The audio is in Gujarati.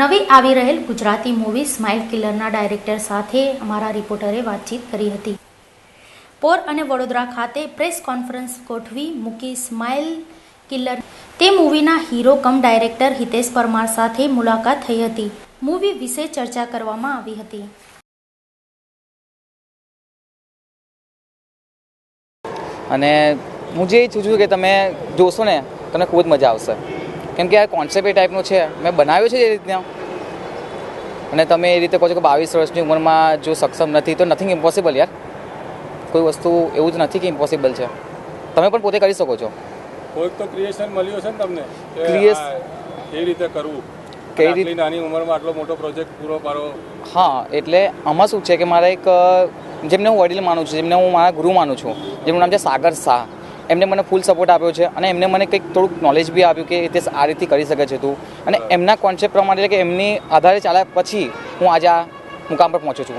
નવી આવી રહેલ ગુજરાતી મૂવી સ્માઇલ કિલરના ડાયરેક્ટર સાથે અમારા રિપોર્ટરે વાતચીત કરી હતી. પોર અને વડોદરા ખાતે પ્રેસ કોન્ફરન્સ ગોઠવી મૂકી સ્માઇલ કિલર તે મૂવીના હીરો કમ ડાયરેક્ટર હિતેશ પરમાર સાથે મુલાકાત થઈ હતી. મૂવી વિશે ચર્ચા કરવામાં આવી હતી. અને હું જે ઈચ્છું છું કે તમે જોશો ને તમને ખૂબ જ મજા આવશે, કેમ કે આ કોન્સેપ્ટ એ ટાઈપનો છે, મેં બનાવ્યો છે એ રીતના. અને તમે એ રીતે કહો છો કે 22 વર્ષની ઉંમરમાં જો સક્ષમ નથી તો નથિંગ ઇમ્પોસિબલ યાર. કોઈ વસ્તુ એવું જ નથી કે ઇમ્પોસિબલ છે, તમે પણ પોતે કરી શકો છો. કોઈક તો ક્રિએશન મળ્યું છે ને તમને એ રીતે કરવું, કઈ રીતે નાની ઉંમરમાં આટલો મોટો પ્રોજેક્ટ પૂરો પાડો. હા, એટલે આમાં શું છે કે મારા એક જેમને હું વડીલ માનું છું, જેમને હું મારા ગુરુ માનું છું, જેમનું નામ છે સાગર શાહ, એમને મને ફૂલ સપોર્ટ આપ્યો છે અને એમને મને કંઈક થોડુંક નોલેજ બી આપ્યું કે તે આ રીતે કરી શકે છે તું. અને એમના કોન્સેપ્ટ પ્રમાણે એટલે કે એમની આધારે ચાલ્યા પછી હું આજે આ મુકામ પર પહોંચ્યો છું.